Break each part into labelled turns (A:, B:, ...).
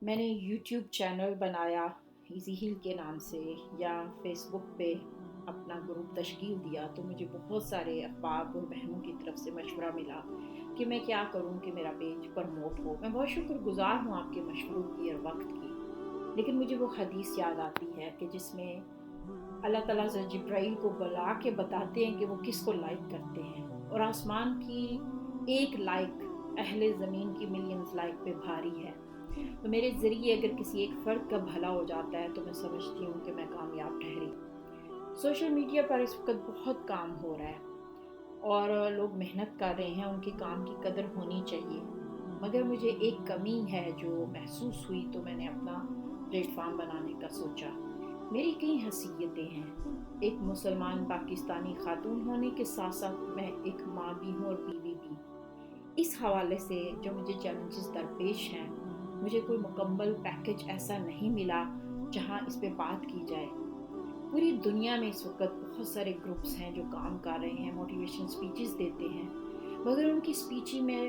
A: میں نے YouTube channel بنایا ایزی ہیل کے نام سے، یا فیس بک پہ اپنا گروپ تشکیل دیا، تو مجھے بہت سارے احباب اور بہنوں کی طرف سے مشورہ ملا کہ میں کیا کروں کہ میرا پیج پرموٹ ہو۔ میں بہت شکر گزار ہوں آپ کے مشوروں کی اور وقت کی، لیکن مجھے وہ حدیث یاد آتی ہے کہ جس میں اللہ تعالیٰ سے جبرائیل کو بلا کے بتاتے ہیں کہ وہ کس کو لائک کرتے ہیں، اور آسمان کی ایک لائک اہل زمین کی ملینز لائک پہ بھاری ہے۔ تو میرے ذریعے اگر کسی ایک فرد کا بھلا ہو جاتا ہے تو میں سمجھتی ہوں کہ میں کامیاب ٹھہری۔ سوشل میڈیا پر اس وقت بہت کام ہو رہا ہے اور لوگ محنت کر رہے ہیں، ان کے کام کی قدر ہونی چاہیے، مگر مجھے ایک کمی ہے جو محسوس ہوئی، تو میں نے اپنا پلیٹ فارم بنانے کا سوچا۔ میری کئی حیثیتیں ہیں، ایک مسلمان پاکستانی خاتون ہونے کے ساتھ ساتھ میں ایک ماں بھی ہوں اور بیوی بھی۔ اس حوالے سے جو مجھے چیلنجز درپیش ہیں، مجھے کوئی مکمل پیکج ایسا نہیں ملا جہاں اس پہ بات کی جائے۔ پوری دنیا میں اس وقت بہت سارے گروپس ہیں جو کام کر رہے ہیں، موٹیویشن سپیچز دیتے ہیں، مگر ان کی سپیچی میں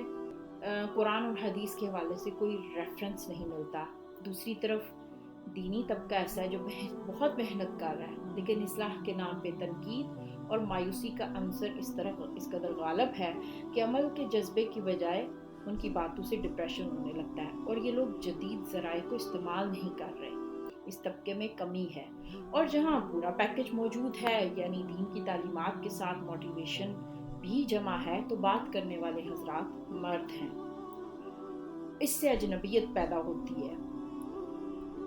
A: قرآن اور حدیث کے حوالے سے کوئی ریفرنس نہیں ملتا۔ دوسری طرف دینی طبقہ ایسا ہے جو بہت محنت کر رہا ہے، لیکن اصلاح کے نام پہ تنقید اور مایوسی کا عنصر اس قدر غالب ہے کہ عمل کے جذبے کی بجائے ان کی باتوں سے ڈپریشن ہونے لگتا ہے، اور یہ لوگ جدید ذرائع کو استعمال نہیں کر رہے۔ اس طبقے میں کمی ہے، اور جہاں پورا پیکج موجود ہے، یعنی دین کی تعلیمات کے ساتھ موٹیویشن بھی جمع ہے، تو بات کرنے والے حضرات مرد ہیں۔ اس سے اجنبیت پیدا ہوتی ہے۔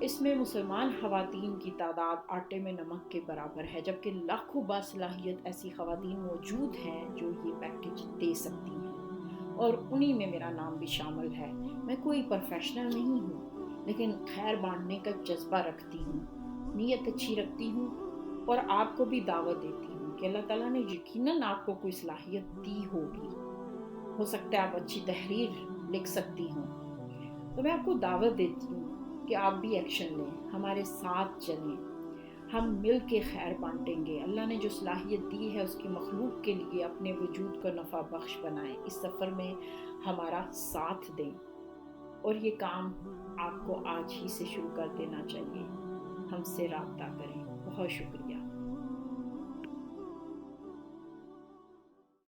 A: اس میں مسلمان خواتین کی تعداد آٹے میں نمک کے برابر ہے، جبکہ لاکھوں باصلاحیت ایسی خواتین موجود ہیں جو یہ پیکج دے سکتی ہیں، اور انہی میں میرا نام بھی شامل ہے۔ میں کوئی پروفیشنل نہیں ہوں، لیکن خیر بانٹنے کا جذبہ رکھتی ہوں، نیت اچھی رکھتی ہوں، اور آپ کو بھی دعوت دیتی ہوں کہ اللہ تعالیٰ نے یقیناً آپ کو کوئی صلاحیت دی ہوگی، ہو سکتا ہے آپ اچھی تحریر لکھ سکتی ہوں، تو میں آپ کو دعوت دیتی ہوں کہ آپ بھی ایکشن لیں، ہمارے ساتھ چلیں، ہم مل کے خیر بانٹیں گے۔ اللہ نے جو صلاحیت دی ہے اس کی مخلوق کے لیے اپنے وجود کو نفع بخش بنائیں، اس سفر میں ہمارا ساتھ دیں، اور یہ کام آپ کو آج ہی سے شروع کر دینا چاہیے۔ ہم سے رابطہ کریں۔ بہت شکریہ۔